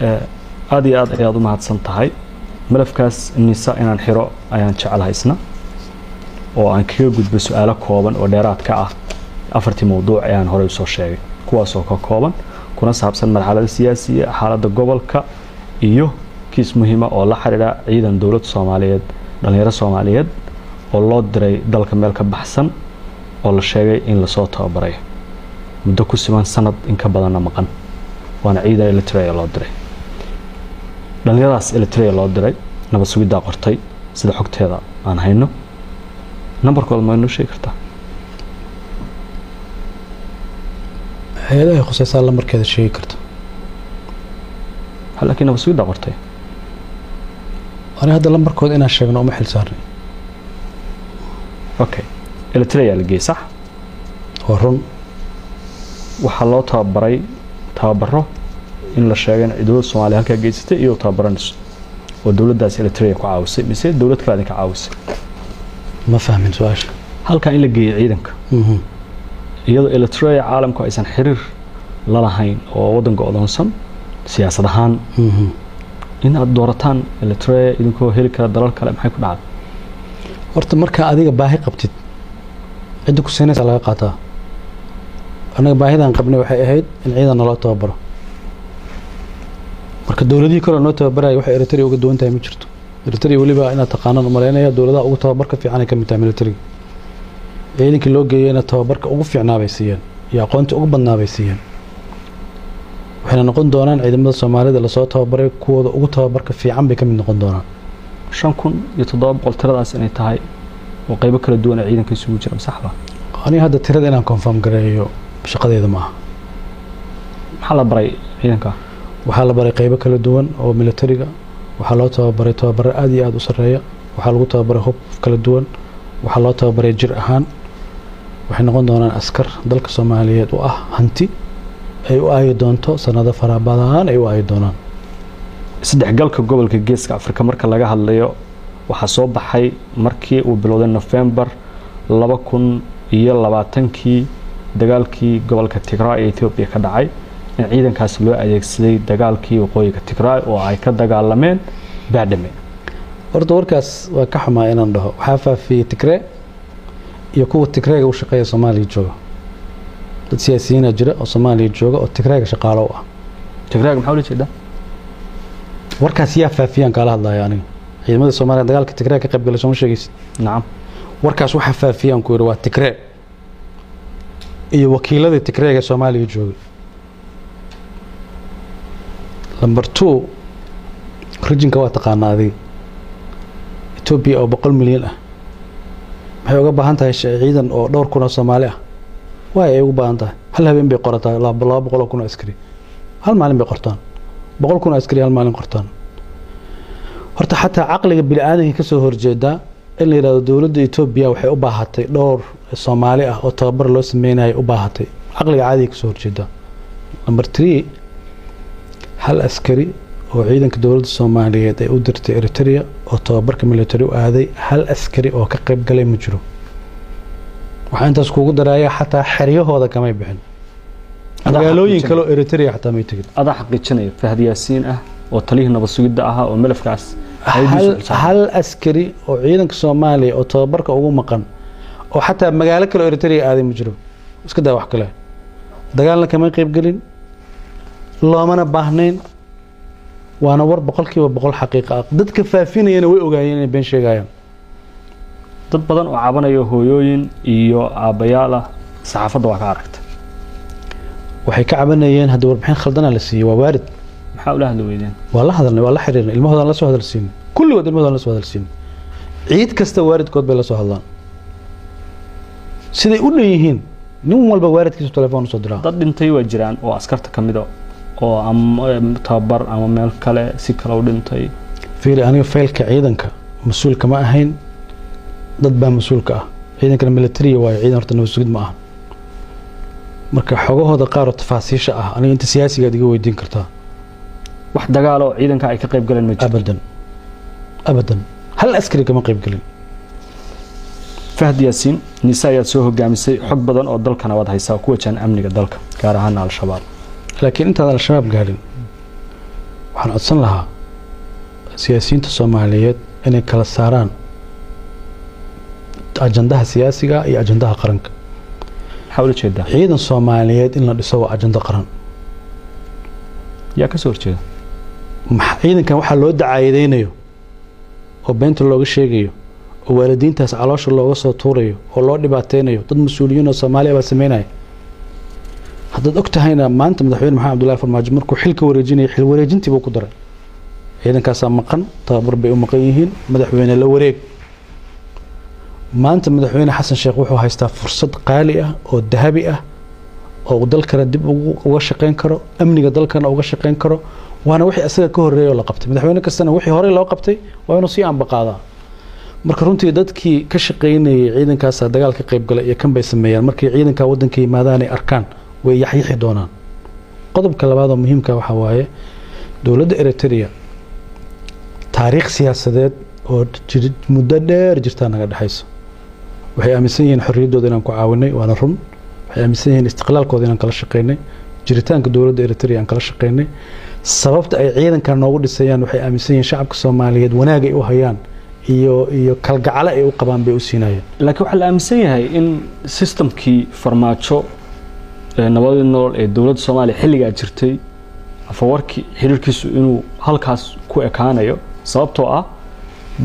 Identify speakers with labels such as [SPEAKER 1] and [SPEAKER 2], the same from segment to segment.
[SPEAKER 1] aad iyo aad ayaad u mahadsan tahay malafkaas nisa inaan xiro ayaan jecelahay isna oo aan kaga gudbo su'aalo kooban oo dheeraad ka ah afartii mawduuc ayaan horey soo sheegay kuwaas oo ka kooban kuna saabsan marxaladda siyaasiga xaaladda gobolka iyo kiis muhiim ah oo la xiriira ciidan dawladda Soomaaliyeed dhalinyaro Soomaaliyeed oo loo diray dalka meel ka baxsan oo la sheegay in la soo tababaray muddo ku siman sanad in ka badan maqan waana ciidan Eritrea loo diray dhalinyaradaas Eritrea loo diray nabad sugidda qortay sida xogteeda aan hayno nambarkooda ma inoo sheegi kartaa
[SPEAKER 2] hay'adaha khusaysan lambarkeeda sheegi karta
[SPEAKER 1] laakiin nabad sugidda qortay
[SPEAKER 2] أنا هذا لمبر كود إنا شغنا ومحل سارني.
[SPEAKER 1] أوكي. إلتريا لقي صح؟
[SPEAKER 2] ورن.
[SPEAKER 1] وحلو تابره إن الشغنا دولة الصومالية هكذا جيتة إيو تابرنس. والدولة داس إلتريا كعاوسة مثل دولة كذا كعاوسة.
[SPEAKER 2] ما فاهمين سواش.
[SPEAKER 1] هل كان لقي عيدنك؟ يلا إلتريا عالم كويس حرير لا لهين ووضن قاضون صن سياسة دهان. إن الدورتان Eritrea idinkoo heli kara dalal kale maxay ku dhacday
[SPEAKER 2] horta marka adiga baahi qabtid cid ku seenaysa laga qaataa anaga baahidan qabnay waxay ahayd in ciidan loo tababaro marka dawladii kale noo tababaray waxay Eritrea uga duwan tahay ma jirto Eritrea waliba ina taqaanaan umaleynaya dawladaha ugu tababarka fiican ay ka mid tahay military ciidankii loo geeyay tababarka ugu fiicnaa bay siiyeen iyo aqoonta ugu badnaa bay siiyeen waxayna noqon doonaan ciidamada Soomaalida la soo tababaray kuwooda ugu tababarka fiican bay ka mid noqon doonaan
[SPEAKER 1] 5700 tiradaas inay tahay oo qaybo kala duwan ciidanka isugu jira saxba
[SPEAKER 2] ani hadda tirada inaan confirm gareeyo shaqadeeda ma aha
[SPEAKER 1] maxaa la baray ciidanka
[SPEAKER 2] waxaa la baray qaybo kala duwan oo militariga waxaa loo tababaray tababar aad iyo aad u sareeya waxaa lagu tababaray hub kala duwan waxaa loo tababaray jir ahaan waxay noqon doonaan askar dalka Soomaaliyeed oo ah hanti ay u ay doonto sanado farabadan ay u ay doonaan
[SPEAKER 1] saddex galka gobolka Geeska Afrika marka laga hadlayo waxa soo baxay markii uu bilowday November 2020 dagaalkii gobolka Tigray ee Ethiopia ka dhacay in ciidankaas loo adeegsaday dagaalkii waqooyiga Tigray oo ay ka dagaalameen baadhame
[SPEAKER 2] horta warkaas waa ka xumaa inaan dhaho waxa faafiyay Tigray iyo kuwa Tigray u shaqeeya Soomaaliya jooga dad siyaasiyiin jira oo Soomaaliya jooga oo Tigray shaqaalo ah
[SPEAKER 1] Tigray maxaa la jeedaa
[SPEAKER 2] warkaas yaa faafiyaan kala hadlayo aniga ciidamada Soomaaliya dagaalka Tigray ka qayb galay soo sheegaysid
[SPEAKER 1] naam
[SPEAKER 2] warkaas waxa faafiyaan ku yiri waa Tigray iyo wakiilada Tigray ee Soomaaliya jooga number 2 regionka waa taqaanaadii Ethiopia oo 100 milyan ah waxay uga baahan tahay ciidan oo dhowr kun oo Soomaali ah way ugu baahan tahay hal habeen bay qorataa 200 kun oo askari hal maalin bay qortaan 100 kun oo askari hal maalin qortaan horta xataa aqliga bini'aadamka ka soo horjeeda in la yiraahdo dawladda Ethiopia waxay u baahatay dhowr Soomaali ah oo tababar loo sameeyay u baahatay aqliga caadiga ka soo horjeeda number 3 hal askari oo ciidanka dawladda Soomaaliyeed ay u dirtay Eritrea oo tababarka military u aaday hal askari oo ka qayb galay ma jiro waxaan intaas kuugu darayaa xataa xeriyahooda kama bixin magaalooyin kale oo Eritrea xataa ma tagin
[SPEAKER 1] ada xaqiijinaya Fahad Yaasiin ah oo taliyada nabad sugidda ah oo malafkaas
[SPEAKER 2] hal askari oo ciidanka Soomaaliya oo tababarka ugu maqan oo xataa magaalo kale oo Eritrea aaday ma jiro iska daa wax kale dagaalna kama qayb galin loomana baahnayn waana war 100% xaqiiqo ah dadka faafinayna way ogaayeen in been sheegayaan
[SPEAKER 1] dad badan oo caabanayo hooyooyin iyo aabayaal ah saxaafadda waa ka aragtay
[SPEAKER 2] waxay ka cabanayeen hadda warbixin khaldana la siiyay waa waarid
[SPEAKER 1] maxaa u la hadla weydeen
[SPEAKER 2] waa la hadalnay waa la xiriirnay ilmahooda la soo hadalsiin kulligood ilmahooda la soo hadalsiin ciid kasta waaridkood bay la soo hadlaan siday u dhanyihiin nin walba waaridkiisa telefoon soo diraa
[SPEAKER 1] dad dhintay waa jiraan oo askarta kamid ah oo tababar ama meel kale si kale u dhintay
[SPEAKER 2] fiiri aniga faylka ciidanka mas'uul kama ahayn dad baa mas'uulka ah ciidanka military waa ciidan horta nabad sugid ma aha marka xogahooda qaar oo tafaasiisha ah aniga inta siyaasiga adiga weydiin kartaa
[SPEAKER 1] wax dagaal oo ciidanka ay ka qayb galeen ma jiro
[SPEAKER 2] abadan hal askari kama qayb galin
[SPEAKER 1] Fahad Yaasiin nisa ayaa soo hogaamisay xog badan oo dalkana wad haysaa ku wajan amniga dalka gaar ahaan al-shabaab
[SPEAKER 2] laakiin inta al-shabaab gaarin waxaan codsan lahaa siyaasiyiinta Soomaaliyeed inay kala saaraan ajandaha siyaasiga iyo ajandaha qaranka.
[SPEAKER 1] حاول تشيدا
[SPEAKER 2] ciidan Soomaaliyeed in la dhiso waa ajanda qaran.
[SPEAKER 1] yaa ka soo horjeeda
[SPEAKER 2] ciidankan waxaa loo dacaayadeynayo oo beenta looga sheegayo oo waalidiintaas caloosha looga soo tuurayo oo loo dhibaateynayo dad mas'uuliyiin oo Soomaaliya baa sameynaya. haddaad og tahayna maanta madaxweyne Maxamed Abdullaahi Farmaajo markuu xilka wareejinayay xil wareejintii buu ku daray ciidankaasaa maqan tababar bay u maqan yihiin madaxweyne la wareeg. maanta madaxweyne Xasan Sheekh wuxuu haystaa fursad qaali ah oo dahabi ah oo dalkana dib uga shaqeyn karo amniga dalkana uga shaqeyn karo waana wixii asaga ka horeeyay oo la qabtay madaxweyne kastana wixii hore loo qabtay waa inuu sii aanbaqaadaa. marka runtii dadkii ka shaqeynayay ciidankaas dagaal ka qayb galay iyo kan bay sameeyaan markii ciidanka wadanka yimaadaan ay arkaan way yaxyixi doonaan. qodobka labaad oo muhiimka waxa waaye dowladda Eritrea taariikh siyaasadeed oo muddo dheer jirta naga dhaxayso waxay aaminsan yihiin xorriyadooda inaan ku caawinay waana run waxay aaminsan yihiin istiqlaalkooda inaan kala shaqeynay jiritaanka dowladda Eritrea aan kala shaqeynay sababta ay ciidanka noogu dhisayaan waxay aaminsan yihiin shacabka Soomaaliyeed wanaag ay u hayaan iyo kalgacalo ay u qabaan bay u siinayeen.
[SPEAKER 1] laakiin waxa la aaminsan yahay in systemkii farmaajo nabadii nool ee dowladda Soomaaliya xilliga jirtay afawarkii xiriirkiisu inuu halkaas ku ekaanayo sababtoo ah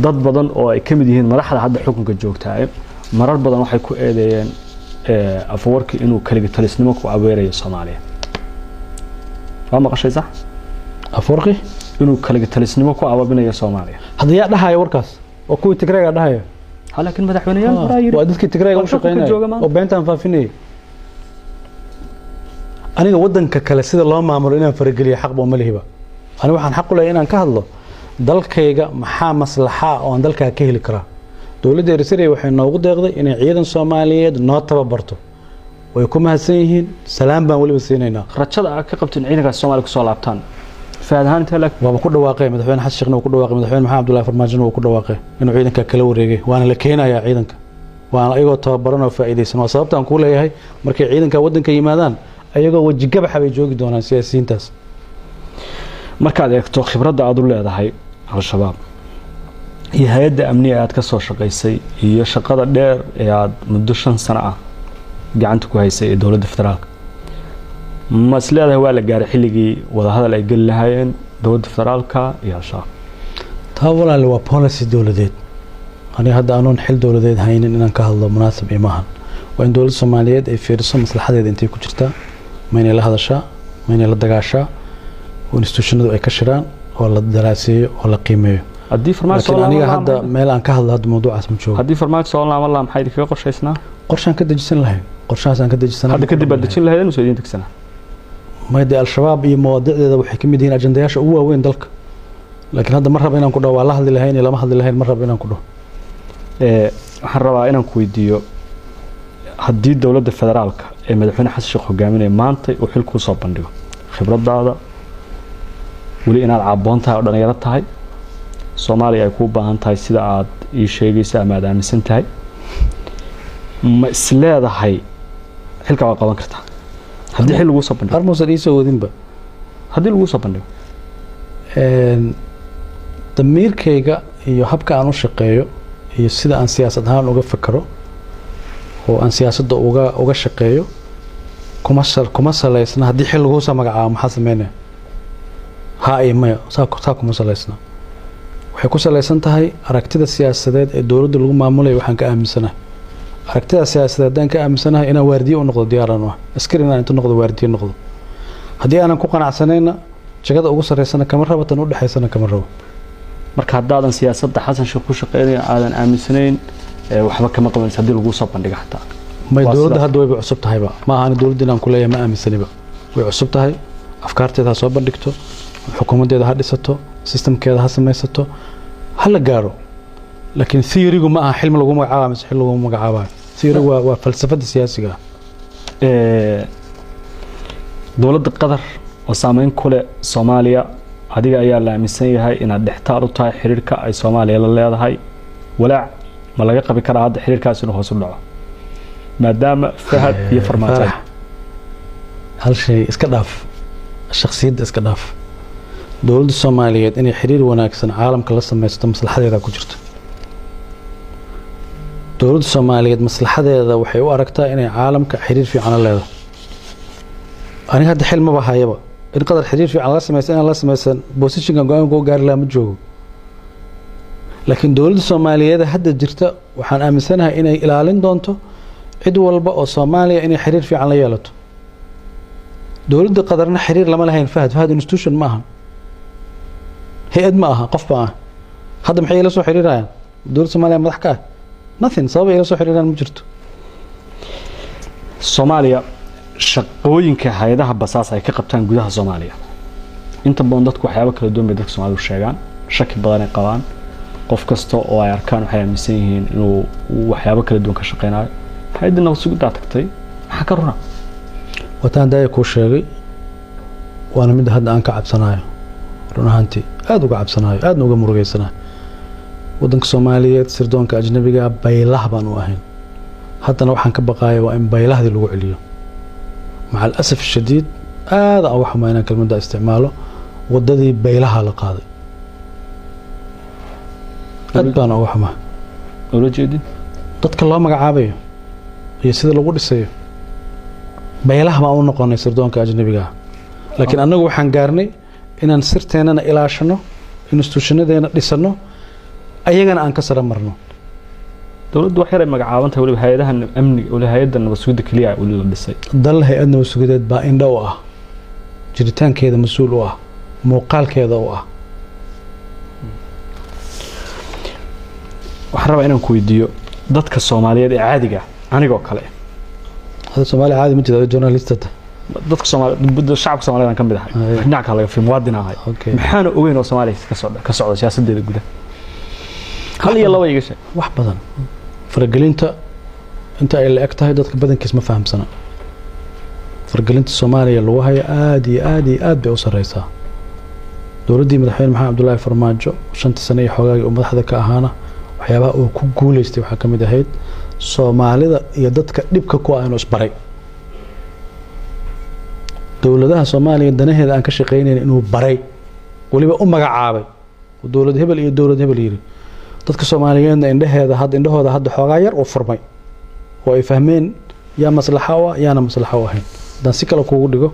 [SPEAKER 1] dad badan oo ay kamid yihiin madaxda hadda xukunka joogtay marar badan waxay ku eedeeyeen afawarkii inuu kaliya talisnimo ku aweerayo Soomaaliya. waa maqashay sax
[SPEAKER 2] afawarkii
[SPEAKER 1] inuu kaliya talisnimo ku awaabinayo Soomaaliya
[SPEAKER 2] hadda yaa dhahayo warkaas oo kuwii Tigreega dhahayo
[SPEAKER 1] laakiin madaxweynayaal hore yiri
[SPEAKER 2] waa dadkii Tigreega u shaqeynayay oo beentan faafinayay. aniga wadanka kale sida loo maamulo inaan farageliyo xaq boo ma lihiba aniga waxaan xaq u leeyahay inaan ka hadlo dalkayga maxaa maslaxa oo aan dalka ka heli karaa. dowladda Eritrea waxay noogu deeqday inay ciidan Soomaaliyeed noo tababarto way ku mahadsan yihiin salaam baan waliba siinaynaa.
[SPEAKER 1] rajada aad ka qabteen ciidanka Soomaaliya ku soo laabtaan faadahaan inta lag
[SPEAKER 2] waa ku dhawaaqay madaxweyne Xasan Sheekh ku dhawaaqay madaxweyne Maxamed Abdullaahi Farmaajo ku dhawaaqay inuu ciidanka kala wareegay waana la keenayaa ciidanka waana ayagoo tababaran oo faa'iideysan waa sababta aan ku leeyahay markay ciidanka wadanka yimaadaan ayagoo waji gabax bay joogi doonaan siyaasiyiintaas.
[SPEAKER 1] markaad eegto khibradda aad u leedahay al-shabaab iyo hay'adda amniga aad ka soo shaqaysay iyo shaqada dheer ee aad muddo 5 sano ah gacanta ku haysay ee dowladda federaalka ma isleedahay waa la gaaray xilligii wada hadal ay gali lahaayeen dowladda federaalka iyo al-shabaab.
[SPEAKER 2] taa walaal waa policy dowladeed aniga hadda aanon xil dowladeed haynin inaan ka hadlo munaasab imahan waa in dowladda Soomaaliyeed ay fiiriso maslaxadeeda intay ku jirtaa ma inay la hadashaa ma inay la dagaashaa oo institutionadu ay ka shiraan oo la daraaseeyo oo la qiimeeyo. haddii farmaajo soo aniga hadda meel aan ka hadlo hadda mawduucaas ma joogo.
[SPEAKER 1] haddii farmaajo soo laama la maxay kaga qorshaysnaa
[SPEAKER 2] qorshaan ka dejisan lahayn qorshahaas aan ka dejisanaa
[SPEAKER 1] hadda kadib baad dejin lahayd inuu soo idin tagsanaa
[SPEAKER 2] mayda al-shabaab iyo mawaadiicdeeda waxay ka mid yihiin ajandayaasha ugu waaweyn dalka laakiin hadda ma rabo inaan ku dhaw waa la hadli lahayn iyo lama hadli lahayn ma rabo inaan ku dhaw
[SPEAKER 1] waxaan rabaa inaan ku weydiiyo haddii dowladda federaalka ee madaxweyne Xasan Sheekh hogaaminaya maanta uu xilku soo bandhigo khibradaada wali inaad caboon tahay oo dhalinyaro tahay Soomaaliya ay ku baahan tahay sida aad ii sheegaysa ama aad aaminsan tahay ma isleedahay xilka waa qaban kartaa haddii xil lagu soo bandhigo
[SPEAKER 2] armuusan ii soo wadinba
[SPEAKER 1] haddii lagu soo bandhigo
[SPEAKER 2] damiirkayga iyo habka aan u shaqeeyo iyo sida aan siyaasad ahaan uga fakaro oo aan siyaasadda uga shaqeeyo kuma saleysna haddii xil lagu soo magacaabo maxaa sameynaya haa iyo maya saa kuma saleysna waxay ku saleysan tahay aragtida siyaasadeed ee dowladda lagu maamulayo waxaan ka aaminsanahay aragtida siyaasadeed haddaan ka aaminsanahay inaan waardiye u noqdo diyaaraan ah askari inaan inta noqdo waardiye noqdo haddii aanan ku qanacsanayna jagada ugu sareysana kama rabo tan u dhaxaysana kama rabo.
[SPEAKER 1] marka haddaadan siyaasadda Xasan Sheekh ku shaqeynaya aadan aaminsanayn waxba kama qabanaysa haddii lagu soo bandhigo xataa
[SPEAKER 2] may dowladda hadda way cusub tahayba ma ahan dowladda inaan ku leeyahay ma aaminsaniba way cusub tahay afkaarteeda ha soo bandhigto xukuumadeeda ha dhisato systemkeeda ha samaysato ha la gaaro laakiin theory-gu ma aha xilma lagu magacaabo mise xil lagu magacaabo theory waa falsafada siyaasiga
[SPEAKER 1] dowladda Qatar oo saameyn ku leh Soomaaliya adiga ayaa la aaminsan yahay inaad dhextaal u tahay xiriirka ay Soomaaliya la leedahay walaac ma laga qabi karaa hadda xiriirkaas inuu hoos u dhaco maadaama Fahad iyo Farmaajo
[SPEAKER 2] hal shay iska dhaaf shakhsiyadda iska dhaaf dowladda Soomaaliyeed inay xiriir wanaagsan caalamka la samaysto maslaxadeeda ku jirto dowladda Soomaaliyeed maslaxadeeda waxay u aragtaa inay caalamka xiriir fiican leedahay aniga hadda xil ma bahayaba in qadar xiriir fiican la samaysto in la samaysan position-ka go'aan gaar la ma joogo laakiin dowladda Soomaaliyeed hadda jirta waxaan aaminsanahay inay ilaalin doonto cid walba oo Soomaaliya inay xiriir fiican la yeelato dowladda qadarna xiriir lama lahayn fahad institution ma aha hay'ad ma aha qof baa hadda maxay la soo xiriirayaan dowladda Soomaaliya madax ka nothing sabab ay la soo xiriiraan ma jirto
[SPEAKER 1] Soomaaliya shaqooyinka hay'adaha basaas ay ka qabtaan gudaha Soomaaliya inta badan dadku waxyaabo kala duwan bay dadka Soomaalidu sheegaan shaki badan ay qabaan qof kasta oo ay arkaan waxay aaminsan yihiin inuu waxyaabo kala duwan ka shaqeynayo hay'adda nabad sugidda tagtay waxa ka runa
[SPEAKER 2] wataan daaya ku sheegay waana mid hadda aan ka cabsanayo run ahaantii aad uga cabsanayo aadna uga murugeysanayo waddanka Soomaaliyeed sirdoonka ajnabiga baylah baan u ahayn haddana waxaan ka baqayaa waa in baylahdii lagu celiyo maca al-asaf shadiid aad aan wax ma inaan kelmadda isticmaalo wadadii baylaha la qaaday aad baan uga xumaa
[SPEAKER 1] ula jeedin
[SPEAKER 2] dadka loo magacaabayo iyo sida lagu dhisayo baylaha ma u noqonay sirdoonka ajnabiga laakiin anagu waxaan gaarnay inaan sirteenana ilaashano institutionadeena dhisano ayagana aan ka sara marno
[SPEAKER 1] dowladdu wax yar ay magacaabantahay waliba hay'adaha amniga waliba hay'adda nabad sugidda kaliya wali la dhisay
[SPEAKER 2] dal hay'ad nabad sugideed baa indho u ah jiritaankeeda mas'uul u ah muuqaalkeeda u ah
[SPEAKER 1] waxaan rabaa inaan ku weydiiyo dadka Soomaaliyeed ee caadiga aniga oo kale
[SPEAKER 2] هذا Soomaali caadi ma jiro journalist
[SPEAKER 1] dadka Soomaaliyeed shacabka Soomaaliyeed ka mid ah dhinaca kale fi muwaadin ahay maxaan ogeyn oo Soomaaliya ka socda siyaasadeeda gudaha hal iyo laba iga sheeg
[SPEAKER 2] wax badan faragelinta inta ay la eg tahay dadka badankiis ma fahamsana faragelinta Soomaaliya lagu hayo aad iyo aad bay u sareysaa dowladda madaxweyne Maxamed Abdullaahi Farmaajo 5 sano iyo xogaagii uu madaxda ka ahaana waxyaabaha uu ku guuleystay waxa kamid ahayd Soomaalida iyo dadka dhibka ku ah inuu isbaray dowladaha Soomaaliya danaheeda aan ka shaqeynayna inuu baray waliba u magacaabay dowlad hebel iyo dowlad hebel yiri dadka Soomaaliyeedna indhahooda hadda xoogaa yar u furmay oo ay fahmeen yaa maslaxa ah yaana maslaxa u ahayn dan si kale kuugu dhigo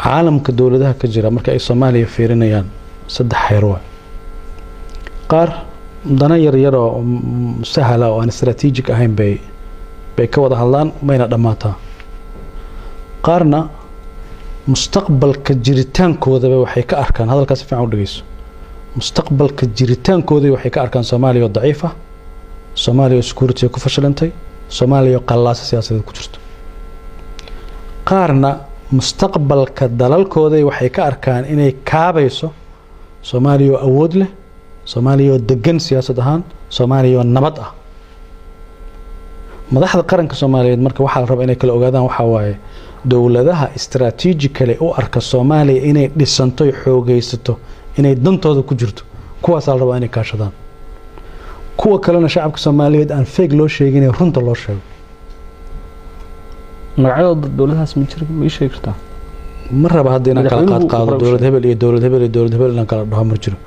[SPEAKER 2] caalamka dowladaha ka jira marka ay Soomaaliya fiirinayaan saddex xeer waa qaar dana yar oo sahla oo aan strategic ahayn bay ka wada hadlaan mayna dhamaataa qaarna mustaqbalka jiritaankooda waxay ka arkaan hadalkaas fiican u dhageyso mustaqbalka jiritaankooda waxay ka arkaan Soomaaliya oo daciif ah Soomaaliya oo security ku fashilantay Soomaaliya oo qallaas siyaasadeed ku jirto qaarna mustaqbalka dalalkooda waxay ka arkaan inay kaabayso Soomaaliya oo awood leh Soomaaliya oo degan siyaasad ahaan Soomaaliya oo nabad ah madaxda qaranka Soomaaliyeed marka waxa la rabaa inay kala ogaadaan waxa waaye dowladaha strategically u arka Soomaaliya inay dhisanto xoogeysato inay dantooda ku jirto kuwaas la rabaa inay kaashadaan kuwa kalena shacabka Soomaaliyeed aan fake loo sheegin ee runta loo sheego
[SPEAKER 1] magacyada dowladahaas ma jiro ma sheegi kartaa
[SPEAKER 2] ma raba hadda inaan kala qaado dowlad hebel iyo dowlad hebel iyo dowlad hebel inaan kala dhaho ma jiro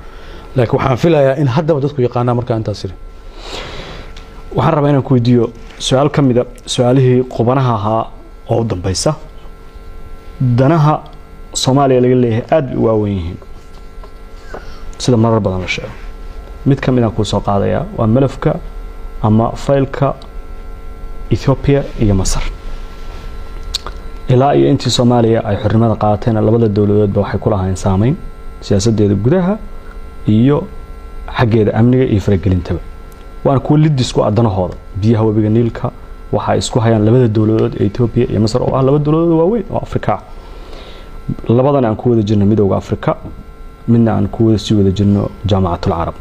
[SPEAKER 2] laakiin waxaan filayaa in haddaba dadku yaqaanaa marka intaas sir
[SPEAKER 1] waxaan rabaa inaan ku weydiiyo su'aal kamid ah su'aalihii qubanaha ahaa oo dambaysa danaha Soomaaliya laga leeyahay aad u waaweyn yihiin sida marar badan la sheego mid kamid ah ku soo qaadaya waa malafka ama faylka Ethiopia iyo Masar ilaa iyo intii Soomaaliya ay xornimada qaateen labada dawladoodba waxay ku lahaayeen saameyn siyaasadeeda gudaha iyo xaggeeda amniga iyo faragelintaba waan ku lidisku adanahooda biyaha wabiga Niilka waxa isku hayaan labada dawladood ee Ethiopia iyo Masar oo ah laba dawladood waaweyn oo Afrika labadan aan ku wada jirno midowga Afrika midna aan ku wada sii wada jirno jaamacatul Arab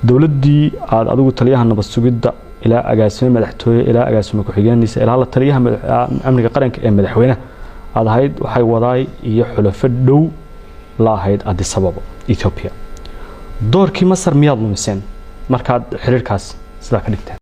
[SPEAKER 1] dawladii aad adigu taliyaha nabad sugidda ilaa agaasime madaxtooye ilaa agaasime ku xigeenaysa ilaa la taliyaha amniga qaranka ee madaxweynaha aad ahayd waxay wadaay iyo xulafo dhow la ahayd Addis Ababa Ethiopia doorkii Masar miyaad lumiseen markaad xiriirkaas sida ka dhigteen